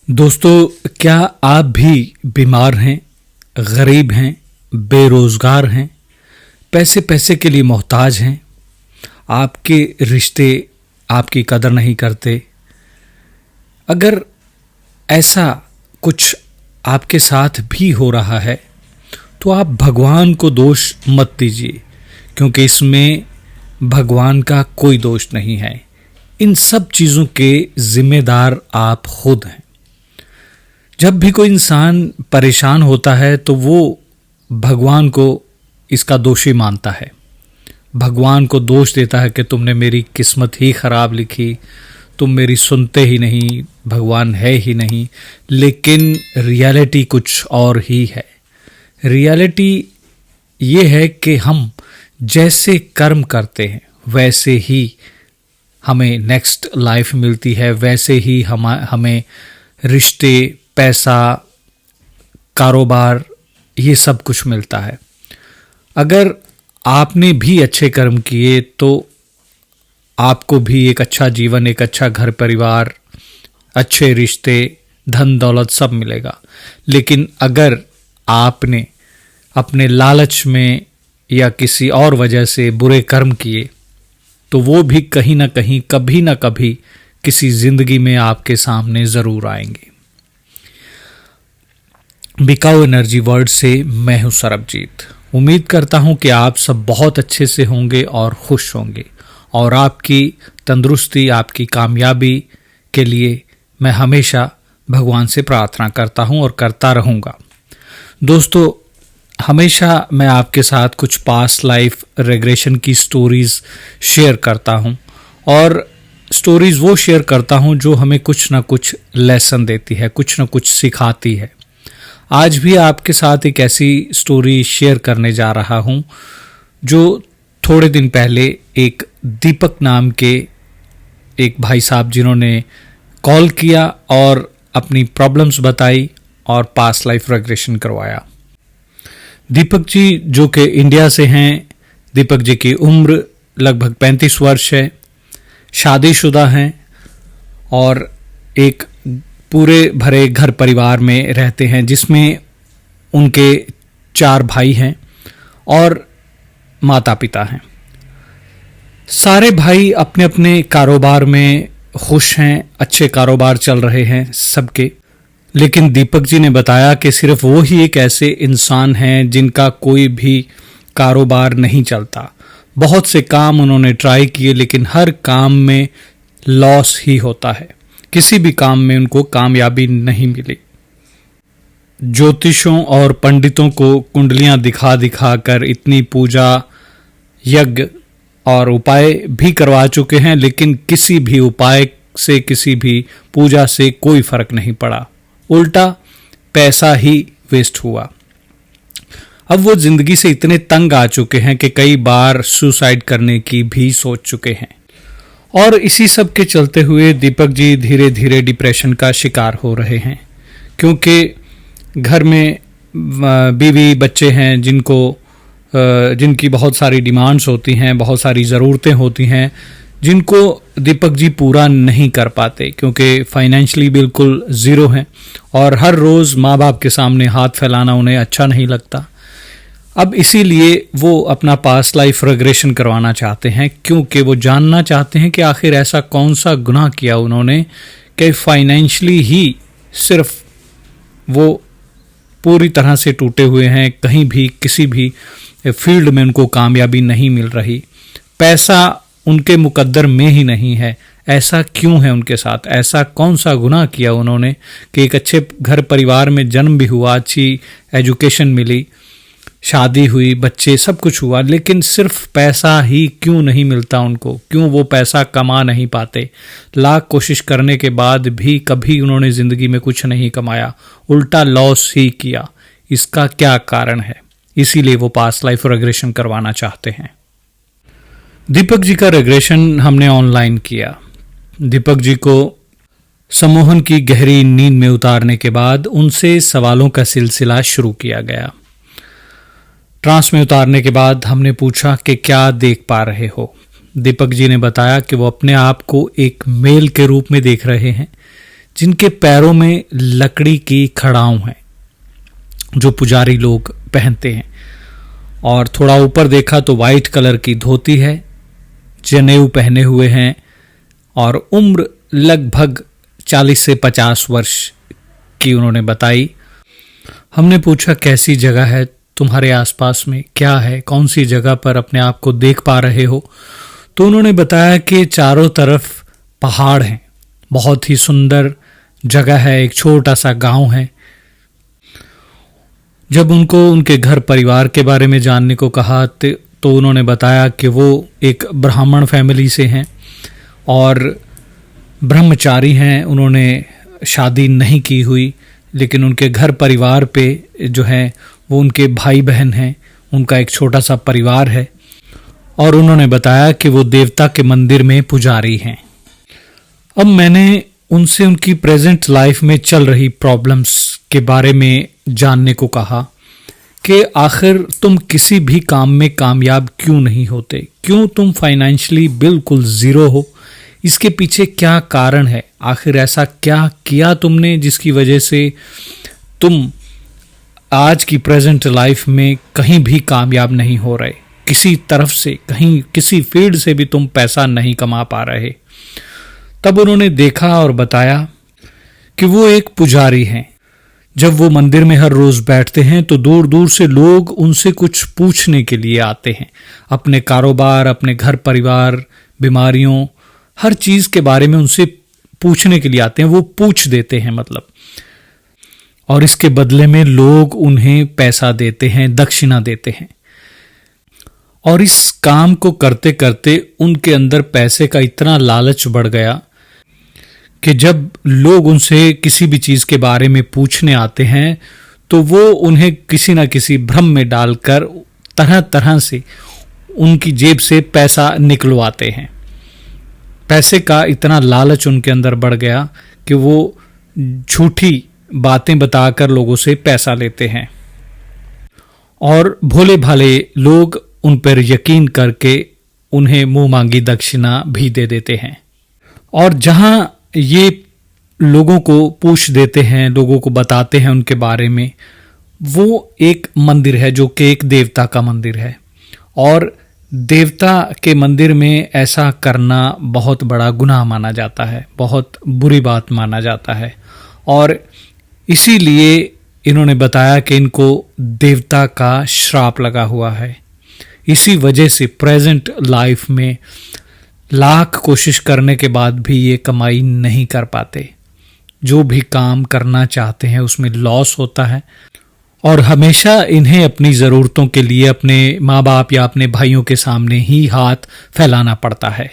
दोस्तों, क्या आप भी बीमार हैं, गरीब हैं, बेरोजगार हैं, पैसे पैसे के लिए मोहताज हैं? आपके रिश्ते आपकी कदर नहीं करते? अगर ऐसा कुछ आपके साथ भी हो रहा है तो आप भगवान को दोष मत दीजिए, क्योंकि इसमें भगवान का कोई दोष नहीं है। इन सब चीज़ों के जिम्मेदार आप खुद हैं। जब भी कोई इंसान परेशान होता है तो वो भगवान को इसका दोषी मानता है, भगवान को दोष देता है कि तुमने मेरी किस्मत ही खराब लिखी, तुम मेरी सुनते ही नहीं, भगवान है ही नहीं। लेकिन रियलिटी कुछ और ही है। रियलिटी ये है कि हम जैसे कर्म करते हैं वैसे ही हमें नेक्स्ट लाइफ मिलती है, वैसे ही हमें रिश्ते, पैसा, कारोबार, ये सब कुछ मिलता है। अगर आपने भी अच्छे कर्म किए तो आपको भी एक अच्छा जीवन, एक अच्छा घर परिवार, अच्छे रिश्ते, धन दौलत सब मिलेगा। लेकिन अगर आपने अपने लालच में या किसी और वजह से बुरे कर्म किए तो वो भी कहीं ना कहीं, कभी ना कभी किसी जिंदगी में आपके सामने जरूर आएंगे। बिकाऊ एनर्जी वर्ल्ड से मैं हूं सरबजीत। उम्मीद करता हूं कि आप सब बहुत अच्छे से होंगे और खुश होंगे, और आपकी तंदुरुस्ती, आपकी कामयाबी के लिए मैं हमेशा भगवान से प्रार्थना करता हूं और करता रहूंगा। दोस्तों, हमेशा मैं आपके साथ कुछ पास्ट लाइफ रेग्रेशन की स्टोरीज शेयर करता हूं, और स्टोरीज वो शेयर करता हूं जो हमें कुछ ना कुछ लेसन देती है, कुछ ना कुछ सिखाती है। आज भी आपके साथ एक ऐसी स्टोरी शेयर करने जा रहा हूं जो थोड़े दिन पहले एक दीपक नाम के एक भाई साहब, जिन्होंने कॉल किया और अपनी प्रॉब्लम्स बताई और पास्ट लाइफ रेग्रेशन करवाया। दीपक जी जो कि इंडिया से हैं, दीपक जी की उम्र लगभग 35 वर्ष है, शादीशुदा हैं और एक पूरे भरे घर परिवार में रहते हैं, जिसमें उनके 4 भाई हैं और माता पिता हैं। सारे भाई अपने अपने कारोबार में खुश हैं, अच्छे कारोबार चल रहे हैं सबके। लेकिन दीपक जी ने बताया कि सिर्फ वो ही एक ऐसे इंसान हैं जिनका कोई भी कारोबार नहीं चलता। बहुत से काम उन्होंने ट्राई किए, लेकिन हर काम में लॉस ही होता है। किसी भी काम में उनको कामयाबी नहीं मिली। ज्योतिषों और पंडितों को कुंडलियां दिखा दिखा कर इतनी पूजा, यज्ञ और उपाय भी करवा चुके हैं, लेकिन किसी भी उपाय से, किसी भी पूजा से कोई फर्क नहीं पड़ा। उल्टा पैसा ही वेस्ट हुआ। अब वो जिंदगी से इतने तंग आ चुके हैं कि कई बार सुसाइड करने की भी सोच चुके हैं। और इसी सब के चलते हुए दीपक जी धीरे धीरे डिप्रेशन का शिकार हो रहे हैं, क्योंकि घर में बीवी बच्चे हैं जिनकी बहुत सारी डिमांड्स होती हैं, बहुत सारी ज़रूरतें होती हैं, जिनको दीपक जी पूरा नहीं कर पाते, क्योंकि फाइनेंशियली बिल्कुल ज़ीरो हैं और हर रोज़ माँ बाप के सामने हाथ फैलाना उन्हें अच्छा नहीं लगता। अब इसीलिए वो अपना पास्ट लाइफ रेग्रेशन करवाना चाहते हैं, क्योंकि वो जानना चाहते हैं कि आखिर ऐसा कौन सा गुनाह किया उन्होंने कि फाइनेंशियली ही सिर्फ वो पूरी तरह से टूटे हुए हैं। कहीं भी किसी भी फील्ड में उनको कामयाबी नहीं मिल रही, पैसा उनके मुकद्दर में ही नहीं है। ऐसा क्यों है उनके साथ? ऐसा कौन सा गुनाह किया उन्होंने कि एक अच्छे घर परिवार में जन्म भी हुआ, अच्छी एजुकेशन मिली, शादी हुई, बच्चे, सब कुछ हुआ, लेकिन सिर्फ पैसा ही क्यों नहीं मिलता उनको? क्यों वो पैसा कमा नहीं पाते? लाख कोशिश करने के बाद भी कभी उन्होंने ज़िंदगी में कुछ नहीं कमाया, उल्टा लॉस ही किया। इसका क्या कारण है? इसीलिए वो पास्ट लाइफ रेग्रेशन करवाना चाहते हैं। दीपक जी का रेग्रेशन हमने ऑनलाइन किया। दीपक जी को सम्मोहन की गहरी नींद में उतारने के बाद उनसे सवालों का सिलसिला शुरू किया गया। ट्रांस में उतारने के बाद हमने पूछा कि क्या देख पा रहे हो। दीपक जी ने बताया कि वो अपने आप को एक मेल के रूप में देख रहे हैं, जिनके पैरों में लकड़ी की खड़ाऊं है जो पुजारी लोग पहनते हैं, और थोड़ा ऊपर देखा तो वाइट कलर की धोती है, जनेऊ पहने हुए हैं और उम्र लगभग 40 से 50 वर्ष की उन्होंने बताई। हमने पूछा कैसी जगह है तुम्हारे आसपास में, क्या है, कौन सी जगह पर अपने आप को देख पा रहे हो? तो उन्होंने बताया कि चारों तरफ पहाड़ हैं, बहुत ही सुंदर जगह है, एक छोटा सा गांव है। जब उनको उनके घर परिवार के बारे में जानने को कहा तो उन्होंने बताया कि वो एक ब्राह्मण फैमिली से हैं और ब्रह्मचारी हैं, उन्होंने शादी नहीं की हुई, लेकिन उनके घर परिवार पे जो है वो उनके भाई बहन हैं, उनका एक छोटा सा परिवार है। और उन्होंने बताया कि वो देवता के मंदिर में पुजारी हैं। अब मैंने उनसे उनकी प्रेजेंट लाइफ में चल रही प्रॉब्लम्स के बारे में जानने को कहा कि आखिर तुम किसी भी काम में कामयाब क्यों नहीं होते, क्यों तुम फाइनेंशियली बिल्कुल ज़ीरो हो, इसके पीछे क्या कारण है, आखिर ऐसा क्या किया तुमने जिसकी वजह से तुम आज की प्रेजेंट लाइफ में कहीं भी कामयाब नहीं हो रहे, किसी तरफ से कहीं किसी फील्ड से भी तुम पैसा नहीं कमा पा रहे। तब उन्होंने देखा और बताया कि वो एक पुजारी हैं। जब वो मंदिर में हर रोज बैठते हैं तो दूर दूर से लोग उनसे कुछ पूछने के लिए आते हैं, अपने कारोबार, अपने घर परिवार, बीमारियों, हर चीज के बारे में उनसे पूछने के लिए आते हैं, वो पूछ देते हैं मतलब, और इसके बदले में लोग उन्हें पैसा देते हैं, दक्षिणा देते हैं। और इस काम को करते करते उनके अंदर पैसे का इतना लालच बढ़ गया कि जब लोग उनसे किसी भी चीज के बारे में पूछने आते हैं तो वो उन्हें किसी न किसी भ्रम में डालकर तरह तरह से उनकी जेब से पैसा निकलवाते हैं। पैसे का इतना लालच उनके अंदर बढ़ गया कि वो झूठी बातें बताकर लोगों से पैसा लेते हैं और भोले भाले लोग उन पर यकीन करके उन्हें मुंह मांगी दक्षिणा भी दे देते हैं। और जहां ये लोगों को पूछ देते हैं, लोगों को बताते हैं उनके बारे में, वो एक मंदिर है जो कि एक देवता का मंदिर है, और देवता के मंदिर में ऐसा करना बहुत बड़ा गुनाह माना जाता है, बहुत बुरी बात माना जाता है। और इसीलिए इन्होंने बताया कि इनको देवता का श्राप लगा हुआ है। इसी वजह से प्रेजेंट लाइफ में लाख कोशिश करने के बाद भी ये कमाई नहीं कर पाते, जो भी काम करना चाहते हैं उसमें लॉस होता है, और हमेशा इन्हें अपनी ज़रूरतों के लिए अपने माँ बाप या अपने भाइयों के सामने ही हाथ फैलाना पड़ता है।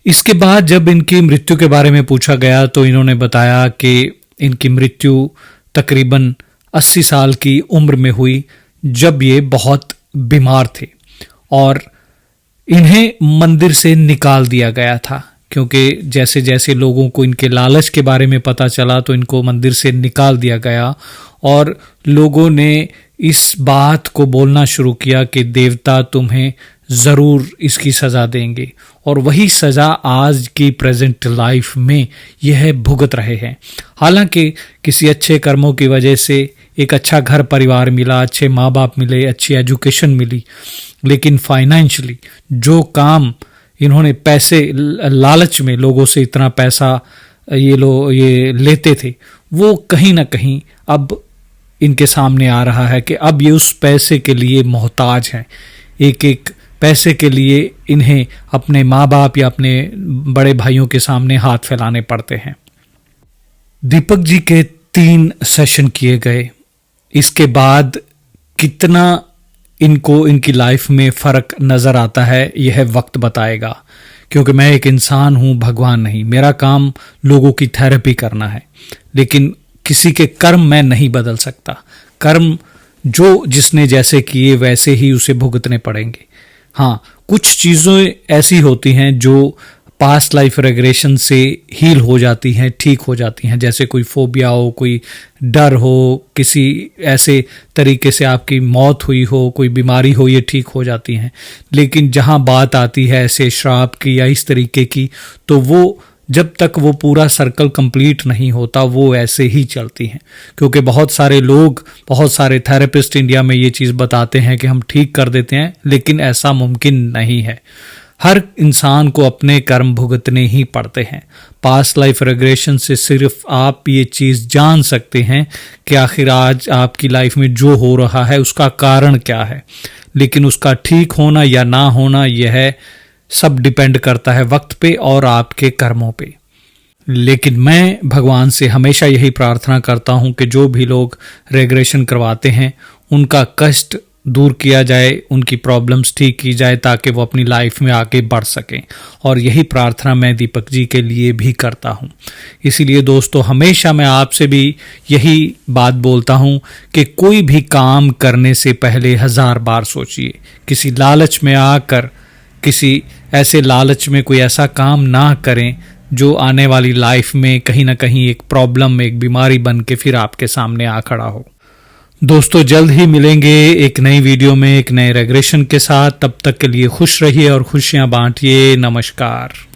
इसके बाद जब इनकी मृत्यु के बारे में पूछा गया तो इन्होंने बताया कि इनकी मृत्यु तकरीबन 80 साल की उम्र में हुई, जब ये बहुत बीमार थे और इन्हें मंदिर से निकाल दिया गया था, क्योंकि जैसे जैसे लोगों को इनके लालच के बारे में पता चला तो इनको मंदिर से निकाल दिया गया, और लोगों ने इस बात को बोलना शुरू किया कि देवता तुम्हें ज़रूर इसकी सज़ा देंगे, और वही सज़ा आज की प्रेजेंट लाइफ में यह भुगत रहे हैं। हालांकि किसी अच्छे कर्मों की वजह से एक अच्छा घर परिवार मिला, अच्छे माँ बाप मिले, अच्छी एजुकेशन मिली, लेकिन फाइनेंशियली जो काम इन्होंने पैसे लालच में लोगों से इतना पैसा ये लेते थे, वो कहीं ना कहीं अब इनके सामने आ रहा है कि अब ये उस पैसे के लिए मोहताज हैं। एक एक पैसे के लिए इन्हें अपने माँ बाप या अपने बड़े भाइयों के सामने हाथ फैलाने पड़ते हैं। दीपक जी के 3 सेशन किए गए, इसके बाद कितना इनको इनकी लाइफ में फ़र्क नज़र आता है यह वक्त बताएगा, क्योंकि मैं एक इंसान हूँ, भगवान नहीं। मेरा काम लोगों की थेरेपी करना है, लेकिन किसी के कर्म मैं नहीं बदल सकता। कर्म जो जिसने जैसे किए वैसे ही उसे भुगतने पड़ेंगे। हाँ, कुछ चीज़ें ऐसी होती हैं जो पास्ट लाइफ रेग्रेशन से हील हो जाती हैं, ठीक हो जाती हैं, जैसे कोई फोबिया हो, कोई डर हो, किसी ऐसे तरीके से आपकी मौत हुई हो, कोई बीमारी हो, ये ठीक हो जाती हैं। लेकिन जहाँ बात आती है ऐसे श्राप की या इस तरीके की, तो वो जब तक वो पूरा सर्कल कंप्लीट नहीं होता वो ऐसे ही चलती हैं। क्योंकि बहुत सारे लोग, बहुत सारे थेरेपिस्ट इंडिया में ये चीज़ बताते हैं कि हम ठीक कर देते हैं, लेकिन ऐसा मुमकिन नहीं है। हर इंसान को अपने कर्म भुगतने ही पड़ते हैं। पास्ट लाइफ रेग्रेशन से सिर्फ आप ये चीज़ जान सकते हैं कि आखिर आज आपकी लाइफ में जो हो रहा है उसका कारण क्या है, लेकिन उसका ठीक होना या ना होना यह सब डिपेंड करता है वक्त पे और आपके कर्मों पे। लेकिन मैं भगवान से हमेशा यही प्रार्थना करता हूँ कि जो भी लोग रेग्रेशन करवाते हैं उनका कष्ट दूर किया जाए, उनकी प्रॉब्लम्स ठीक की जाए ताकि वो अपनी लाइफ में आगे बढ़ सकें। और यही प्रार्थना मैं दीपक जी के लिए भी करता हूँ। इसीलिए दोस्तों, हमेशा मैं आपसे भी यही बात बोलता हूँ कि कोई भी काम करने से पहले 1000 बार सोचिए। किसी लालच में आकर, किसी ऐसे लालच में कोई ऐसा काम ना करें जो आने वाली लाइफ में कहीं ना कहीं एक प्रॉब्लम, एक बीमारी बन के फिर आपके सामने आ खड़ा हो। दोस्तों, जल्द ही मिलेंगे एक नई वीडियो में एक नए रेग्रेशन के साथ। तब तक के लिए खुश रहिए और खुशियां बांटिए। नमस्कार।